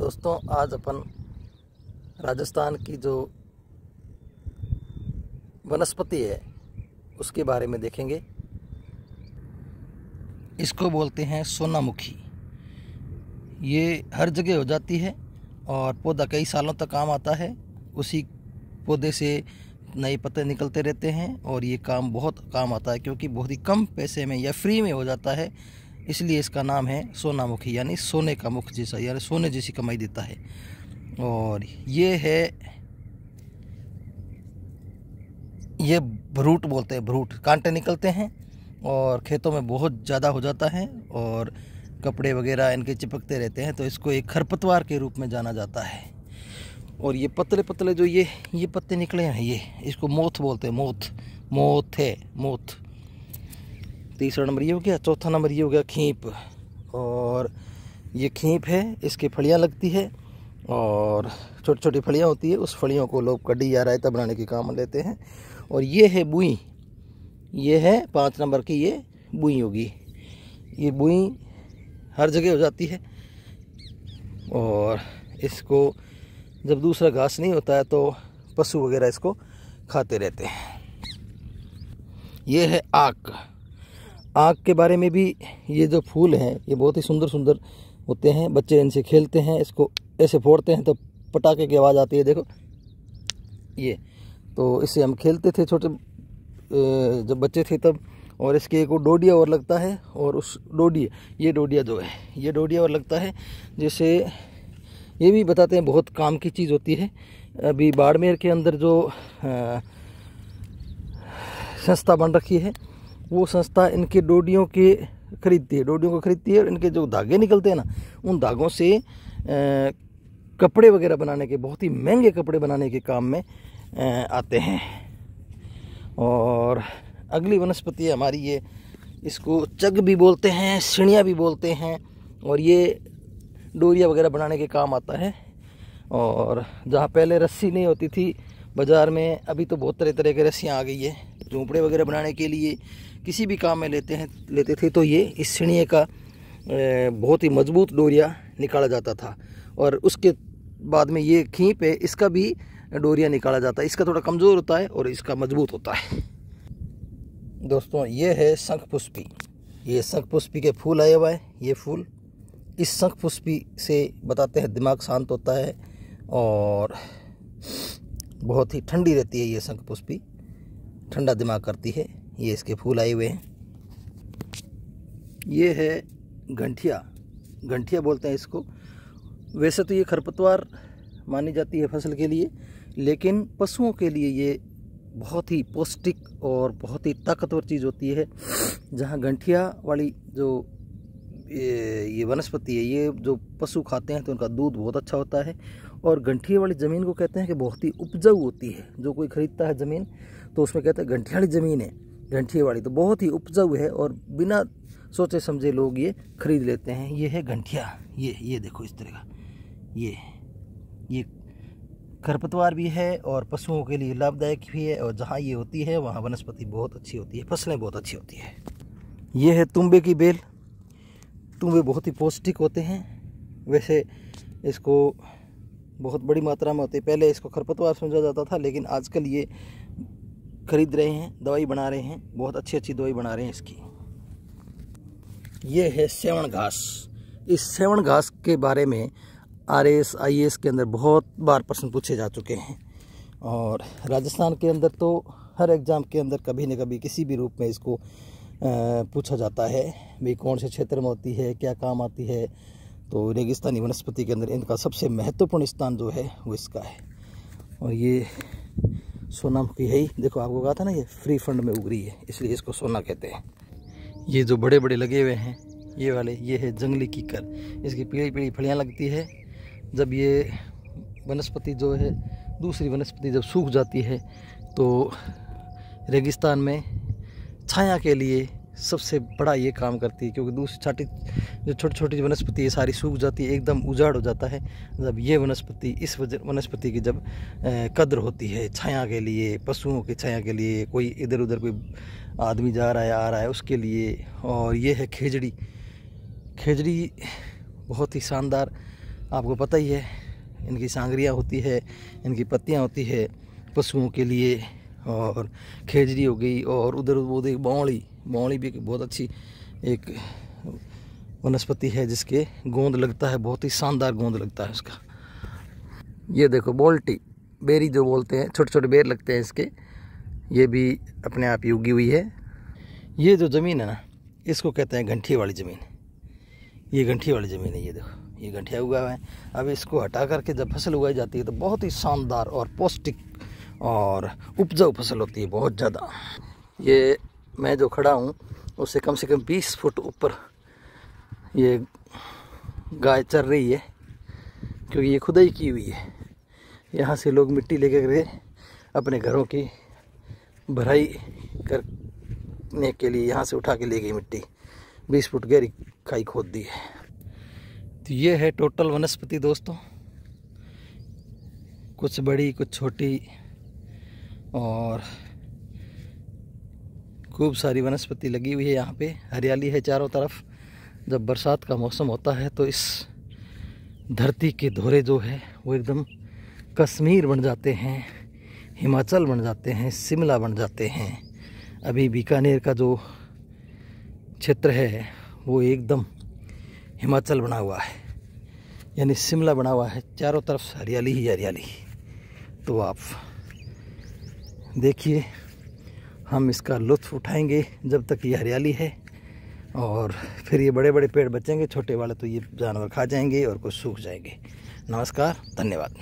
दोस्तों, आज अपन राजस्थान की जो वनस्पति है उसके बारे में देखेंगे। इसको बोलते हैं सोनामुखी। ये हर जगह हो जाती है और पौधा कई सालों तक काम आता है। उसी पौधे से नए पत्ते निकलते रहते हैं और ये काम बहुत काम आता है क्योंकि बहुत ही कम पैसे में या फ्री में हो जाता है। इसलिए इसका नाम है सोनामुखी, यानी सोने का मुख जैसा, यानी सोने जैसी कमाई देता है। और ये भ्रूट बोलते हैं, भ्रूट कांटे निकलते हैं और खेतों में बहुत ज़्यादा हो जाता है और कपड़े वगैरह इनके चिपकते रहते हैं, तो इसको एक खरपतवार के रूप में जाना जाता है। और ये पतले पतले जो ये पत्ते निकले हैं, ये इसको मोथ बोलते हैं। मोथ। तीसरा नंबर ये हो गया। चौथा नंबर ये हो गया खींप। और ये खींप है, इसकी फलियां लगती है और छोटी छोटी फलियां होती है। उस फलियों को लोग कढ़ी या रायता बनाने के काम लेते हैं। और ये है बुई। ये है 5 नंबर की, ये बुई होगी। ये बुई हर जगह हो जाती है और इसको जब दूसरा घास नहीं होता है तो पशु वगैरह इसको खाते रहते हैं। ये है आक के बारे में भी, ये जो फूल हैं ये बहुत ही सुंदर सुंदर होते हैं। बच्चे इनसे खेलते हैं, इसको ऐसे फोड़ते हैं तो पटाखे की आवाज़ आती है। देखो ये, तो इससे हम खेलते थे छोटे जब बच्चे थे तब। और इसके एक डोडिया और लगता है, और उस ये डोडिया जो है ये डोडिया और लगता है। जैसे ये भी बताते हैं बहुत काम की चीज़ होती है। अभी बाड़मेर के अंदर जो संस्था बन रखी है, वो संस्था इनके डोडियों को खरीदती है और इनके जो धागे निकलते हैं ना, उन धागों से कपड़े वगैरह बनाने के, बहुत ही महंगे कपड़े बनाने के काम में आते हैं। और अगली वनस्पति है हमारी, ये इसको चग भी बोलते हैं, सिणिया भी बोलते हैं, और ये डोरिया वगैरह बनाने के काम आता है। और जहाँ पहले रस्सी नहीं होती थी बाज़ार में, अभी तो बहुत तरह तरह की रस्सियाँ आ गई है। झोंपड़े वगैरह बनाने के लिए किसी भी काम में लेते थे तो ये इस सिणिये का बहुत ही मजबूत डोरिया निकाला जाता था। और उसके बाद में ये खींप है, इसका भी डोरिया निकाला जाता है। इसका थोड़ा कमज़ोर होता है और इसका मजबूत होता है। दोस्तों, ये है शंखपुष्पी। ये शंखपुष्पी के फूल आए हुआ है। ये फूल, इस शंखपुष्पी से बताते हैं दिमाग शांत होता है और बहुत ही ठंडी रहती है। ये शंखपुष्पी ठंडा दिमाग करती है। ये इसके फूल आए हुए हैं। ये है गंठिया बोलते हैं इसको। वैसे तो ये खरपतवार मानी जाती है फसल के लिए, लेकिन पशुओं के लिए ये बहुत ही पौष्टिक और बहुत ही ताकतवर चीज़ होती है। जहाँ गंठिया वाली जो ये वनस्पति है, ये जो पशु खाते हैं तो उनका दूध बहुत अच्छा होता है। और गंठिया वाली ज़मीन को कहते हैं कि बहुत ही उपजाऊ होती है। जो कोई खरीदता है ज़मीन तो उसमें कहते हैं गंठिया वाली ज़मीन है, गंठिया वाली तो बहुत ही उपजाऊ है, और बिना सोचे समझे लोग ये खरीद लेते हैं। ये है गंठिया। ये देखो इस तरह का, ये खरपतवार भी है और पशुओं के लिए लाभदायक भी है। और जहाँ ये होती है वहाँ वनस्पति बहुत अच्छी होती है, फसलें बहुत अच्छी होती है। ये है तुम्बे की बेल। तुम्बे बहुत ही पौष्टिक होते हैं। वैसे इसको बहुत बड़ी मात्रा में होते हैं। पहले इसको खरपतवार समझा जाता था, लेकिन आजकल ये खरीद रहे हैं, दवाई बना रहे हैं, बहुत अच्छी अच्छी दवाई बना रहे हैं इसकी। ये है सेवण घास। इस सेवण घास के बारे में RS IAS के अंदर बहुत बार प्रश्न पूछे जा चुके हैं। और राजस्थान के अंदर तो हर एग्ज़ाम के अंदर कभी न कभी किसी भी रूप में इसको पूछा जाता है भाई कौन से क्षेत्र में होती है, क्या काम आती है। तो रेगिस्तानी वनस्पति के अंदर इनका सबसे महत्वपूर्ण स्थान जो है वो इसका है। और ये सोनामुखी है ही, देखो आपको कहा था ना ये फ्री फंड में उग रही है, इसलिए इसको सोना कहते हैं। ये जो बड़े बड़े लगे हुए हैं ये वाले, ये है जंगली कीकर। इसकी पीली पीली फलियाँ लगती है। जब ये वनस्पति जो है, दूसरी वनस्पति जब सूख जाती है तो रेगिस्तान में छाया के लिए सबसे बड़ा ये काम करती है, क्योंकि दूसरी जो छोटी छोटी वनस्पति है सारी सूख जाती है, एकदम उजाड़ हो जाता है। जब ये वनस्पति, इस वनस्पति की जब कद्र होती है छाया के लिए, पशुओं की छाया के लिए, कोई इधर उधर कोई आदमी जा रहा है आ रहा है उसके लिए। और ये है खेजड़ी बहुत ही शानदार आपको पता ही है, इनकी सांगरियाँ होती है, इनकी पत्तियाँ होती है पशुओं के लिए, और खेजड़ी हो गई, और उधर वो देख बावली भी बहुत अच्छी एक वनस्पति है जिसके गोंद लगता है, बहुत ही शानदार गोंद लगता है उसका। ये देखो बोल्टी बेरी जो बोलते हैं, छोटे छोटे बेर लगते हैं इसके, ये भी अपने आप ही उगी हुई है। ये जो ज़मीन है ना, इसको कहते हैं गंठी वाली ज़मीन। ये गंठी वाली ज़मीन है, ये देखो ये गंठिया उगा हुआ है। अब इसको हटा करके जब फसल उगाई जाती है तो बहुत ही शानदार और पौष्टिक और उपजाऊ फसल होती है, बहुत ज़्यादा। ये मैं जो खड़ा हूँ उससे कम से कम 20 फुट ऊपर ये गाय चर रही है, क्योंकि ये खुदाई की हुई है। यहाँ से लोग मिट्टी लेकर गए अपने घरों की भराई करने के लिए, यहाँ से उठा के ले गई मिट्टी, 20 फुट गहरी खाई खोद दी है। तो ये है टोटल वनस्पति दोस्तों, कुछ बड़ी कुछ छोटी, और खूब सारी वनस्पति लगी हुई है। यहाँ पे हरियाली है चारों तरफ। जब बरसात का मौसम होता है तो इस धरती के धोरे जो है वो एकदम कश्मीर बन जाते हैं, हिमाचल बन जाते हैं, शिमला बन जाते हैं। अभी बीकानेर का जो क्षेत्र है वो एकदम हिमाचल बना हुआ है, यानी शिमला बना हुआ है, चारों तरफ हरियाली ही हरियाली। तो आप देखिए, हम इसका लुत्फ़ उठाएंगे जब तक ये हरियाली है, और फिर ये बड़े बड़े पेड़ बचेंगे, छोटे वाले तो ये जानवर खा जाएंगे और कुछ सूख जाएंगे। नमस्कार, धन्यवाद।